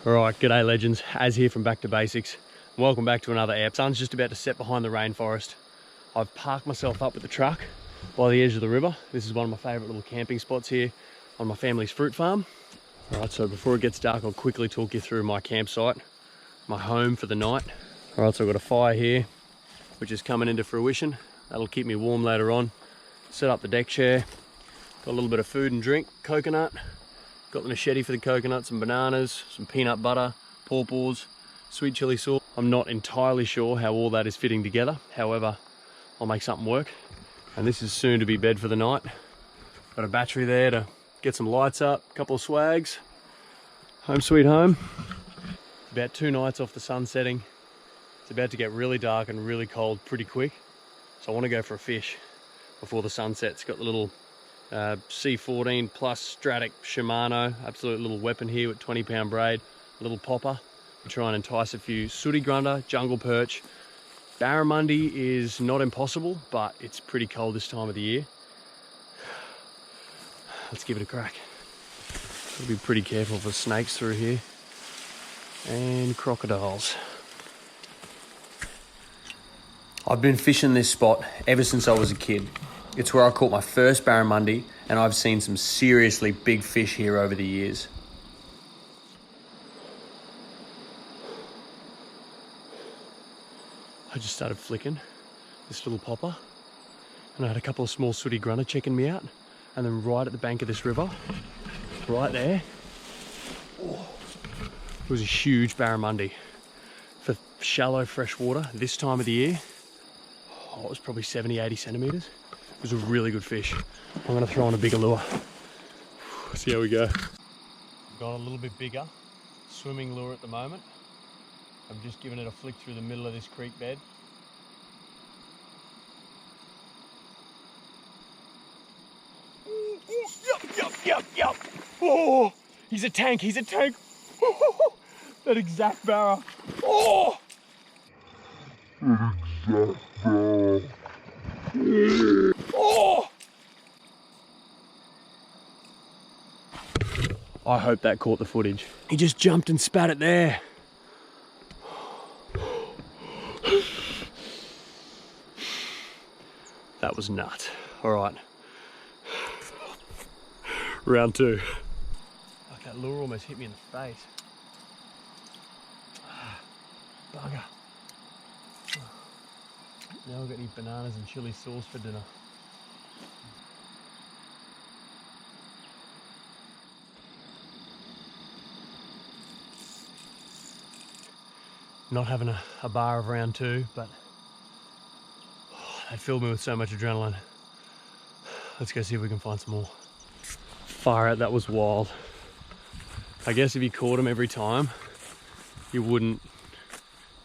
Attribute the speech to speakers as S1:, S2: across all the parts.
S1: Alright, g'day legends, Az here from Back to Basics. Welcome back to another app. Sun's just about to set behind the rainforest. I've parked myself up with the truck by the edge of the river. This is one of my favourite little camping spots here on my family's fruit farm. Alright, so before it gets dark, I'll quickly talk you through my campsite, my home for the night. Alright, so I've got a fire here, which is coming into fruition. That'll keep me warm later on. Set up the deck chair. Got a little bit of food and drink, coconut. Got the machete for the coconut, some bananas, some peanut butter, pawpaws, sweet chili sauce. I'm not entirely sure how all that is fitting together. However, I'll make something work. And this is soon to be bed for the night. Got a battery there to get some lights up, a couple of swags. Home sweet home. About 2 nights off the sun setting. It's about to get really dark and really cold pretty quick. So I want to go for a fish before the sun sets. Got the little C14 plus Stratic Shimano, absolute little weapon here with 20-pound braid, a little popper. We try and entice a few sooty grunter, jungle perch. Barramundi is not impossible, but it's pretty cold this time of the year. Let's give it a crack. Gotta be pretty careful for snakes through here and crocodiles. I've been fishing this spot ever since I was a kid. It's where I caught my first barramundi, and I've seen some seriously big fish here over the years. I just started flicking this little popper, and I had a couple of small sooty grunter checking me out, and then right at the bank of this river, right there, it was a huge barramundi. For shallow fresh water this time of the year, it was probably 70-80 centimetres. It was a really good fish. I'm going to throw on a bigger lure. See how we go. Got a little bit bigger swimming lure at the moment. I'm just giving it a flick through the middle of this creek bed. Yup. Oh, he's a tank, That exact barra. Oh! Oh! I hope that caught the footage. He just jumped and spat it there. That was nuts. All right. Round 2. Like that lure almost hit me in the face. Bugger. Now I've got to eat bananas and chili sauce for dinner. Not having a bar of round 2, but that filled me with so much adrenaline. Let's go see if we can find some more. Fire out, that was wild. I guess if you caught them every time, you wouldn't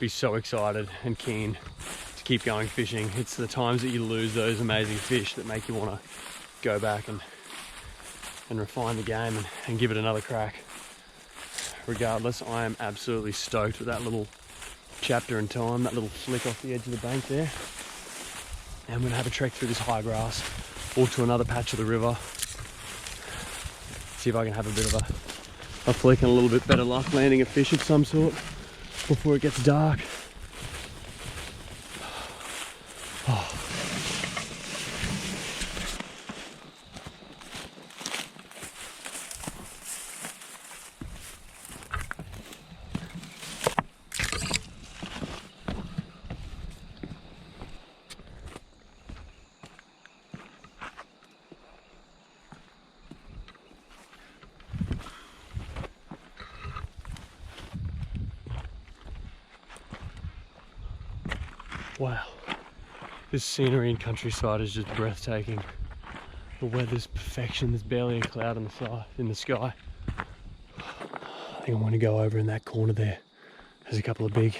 S1: be so excited and keen to keep going fishing. It's the times that you lose those amazing fish that make you want to go back and refine the game and give it another crack. Regardless, I am absolutely stoked with that little chapter in time, that little flick off the edge of the bank there. And I'm going to have a trek through this high grass, walk to another patch of the river, see if I can have a bit of a flick and a little bit better luck landing a fish of some sort before it gets dark. Oh. Wow, this scenery and countryside is just breathtaking. The weather's perfection, there's barely a cloud in the sky. I think I'm going to go over in that corner there. There's a couple of big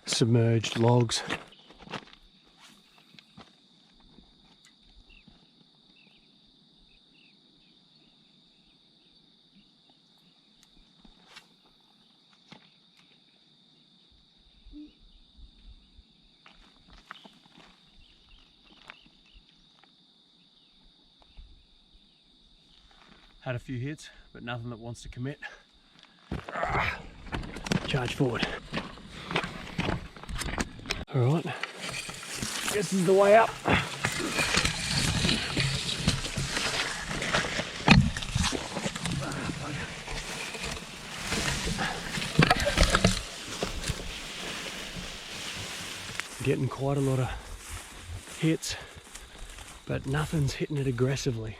S1: submerged logs. Had a few hits, but nothing that wants to commit. Charge forward. All right, this is the way up. Getting quite a lot of hits, but nothing's hitting it aggressively.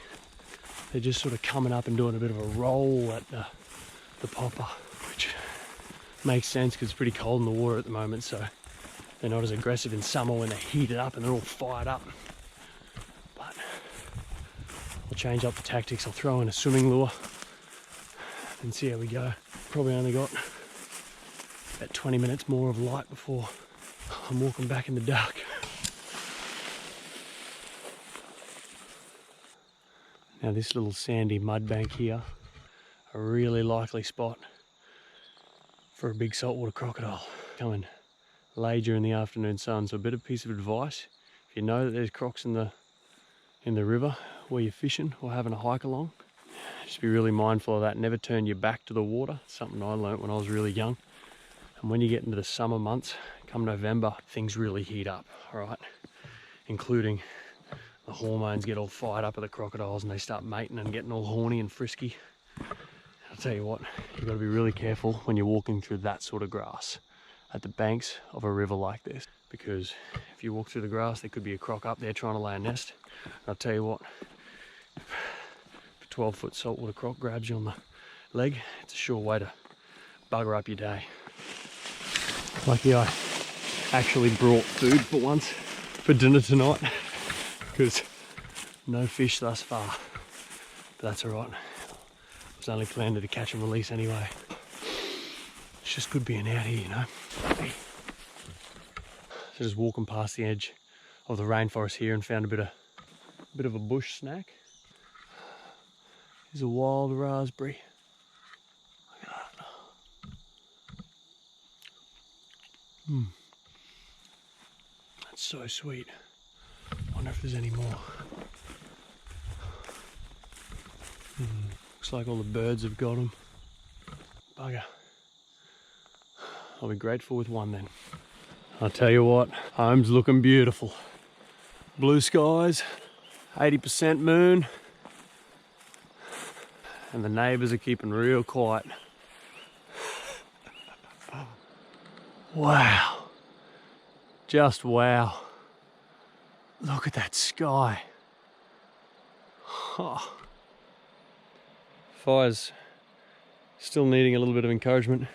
S1: They're just sort of coming up and doing a bit of a roll at the popper, which makes sense because it's pretty cold in the water at the moment, so they're not as aggressive in summer when they're heated up and they're all fired up. But I'll change up the tactics. I'll throw in a swimming lure and see how we go. Probably only got about 20 minutes more of light before I'm walking back in the dark. Now this little sandy mud bank here, a really likely spot for a big saltwater crocodile. Come and lay during the afternoon sun. So a bit of piece of advice, if you know that there's crocs in the river where you're fishing or having a hike along, just be really mindful of that. Never turn your back to the water. It's something I learnt when I was really young. And when you get into the summer months, come November, things really heat up, all right? Including the hormones get all fired up at the crocodiles and they start mating and getting all horny and frisky. I'll tell you what, you've got to be really careful when you're walking through that sort of grass at the banks of a river like this, because if you walk through the grass, there could be a croc up there trying to lay a nest. And I'll tell you what, if a 12-foot saltwater croc grabs you on the leg, it's a sure way to bugger up your day. Lucky I actually brought food for once for dinner tonight, because no fish thus far, but that's all right. I was only planning to catch and release anyway. It's just good being out here, you know. So just walking past the edge of the rainforest here and found a bit of a bush snack. Here's a wild raspberry. Look at that. That's so sweet. Wonder if there's any more. Looks like all the birds have got them. Bugger. I'll be grateful with one then. I'll tell you what, home's looking beautiful. Blue skies, 80% moon, and the neighbours are keeping real quiet. Wow. Just wow. Look at that sky. Oh. Fire's still needing a little bit of encouragement.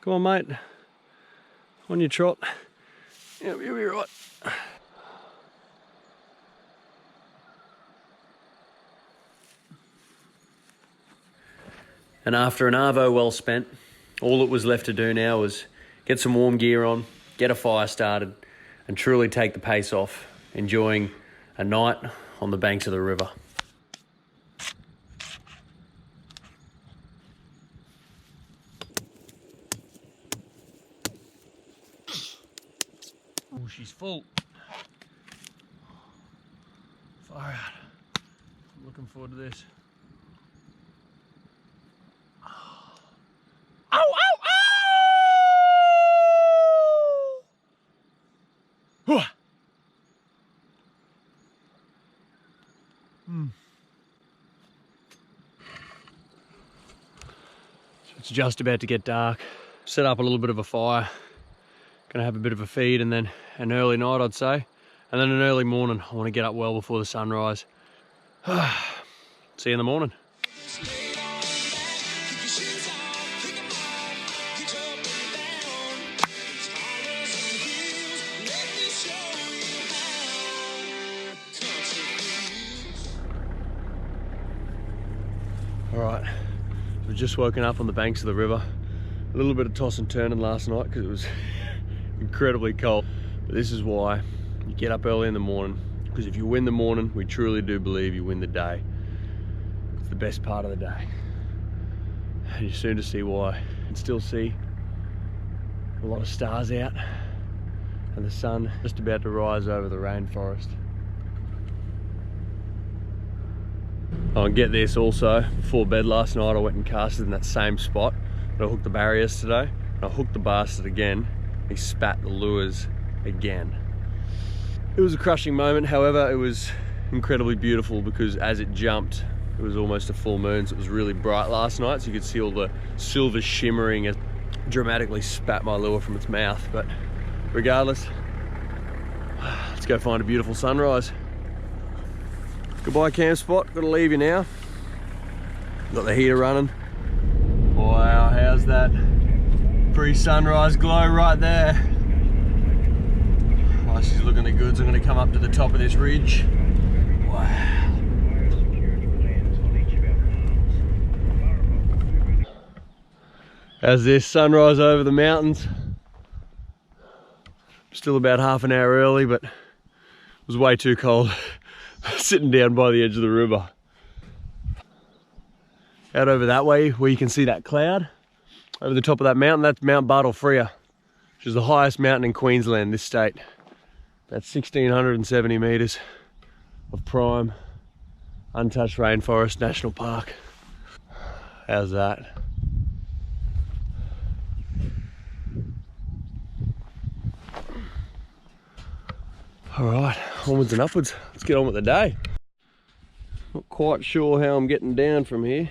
S1: Come on, mate. On your trot. Yeah, you'll be right. And after an arvo well spent, all that was left to do now was get some warm gear on, get a fire started, and truly take the pace off, enjoying a night on the banks of the river. Oh, she's full. Far out. I'm looking forward to this. Ow, ow, ow! So it's just about to get dark. Set up a little bit of a fire. Gonna have a bit of a feed and then an early night, I'd say. And then an early morning. I want to get up well before the sunrise. See you in the morning. All right, we've just woken up on the banks of the river. A little bit of toss and turning last night because it was incredibly cold. But this is why you get up early in the morning, because if you win the morning, we truly do believe you win the day. It's the best part of the day. And you're soon to see why. You can still see a lot of stars out and the sun just about to rise over the rainforest. Oh, and get this also, before bed last night I went and casted in that same spot But I hooked the barrier yesterday, and I hooked the bastard again. He spat the lures again. It was a crushing moment, however, it was incredibly beautiful because as it jumped, it was almost a full moon, so it was really bright last night, so you could see all the silver shimmering as it dramatically spat my lure from its mouth. But regardless, let's go find a beautiful sunrise. Goodbye camp spot, gotta leave you now. Got the heater running. Wow, how's that pre-sunrise glow right there? Oh, she's looking the goods. I'm gonna come up to the top of this ridge. Wow. How's this sunrise over the mountains? Still about half an hour early, but it was way too cold sitting down by the edge of the river. Out over that way where you can see that cloud, over the top of that mountain, that's Mount Bartlefree, which is the highest mountain in Queensland, this state. That's 1,670 meters of prime, untouched rainforest national park. How's that? All right, onwards and upwards. Let's get on with the day. Not quite sure how I'm getting down from here.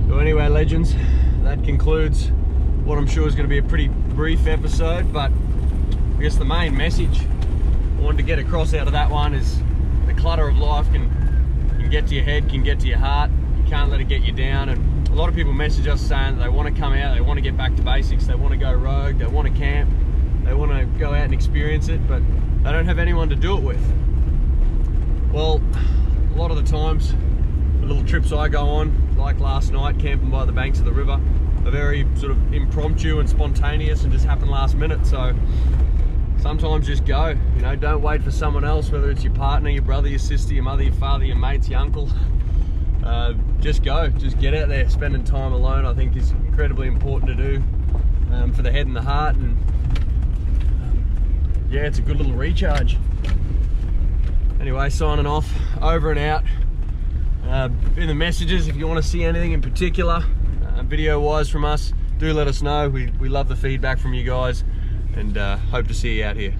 S1: So anyway, legends, that concludes what I'm sure is going to be a pretty brief episode, but I guess the main message I wanted to get across out of that one is the clutter of life can get to your head, can get to your heart. You can't let it get you down. And a lot of people message us saying that they want to come out, they want to get back to basics, they want to go rogue, they want to camp, they want to go out and experience it, but they don't have anyone to do it with. Well, a lot of the times, the little trips I go on, like last night, camping by the banks of the river, are very sort of impromptu and spontaneous and just happen last minute. So sometimes just go, you know, don't wait for someone else, whether it's your partner, your brother, your sister, your mother, your father, your mates, your uncle. Just go, just get out there. Spending time alone, I think, is incredibly important to do for the head and the heart. And yeah, it's a good little recharge. Anyway, signing off, over and out. In the messages, if you want to see anything in particular, video wise from us, do let us know. We love the feedback from you guys, and hope to see you out here.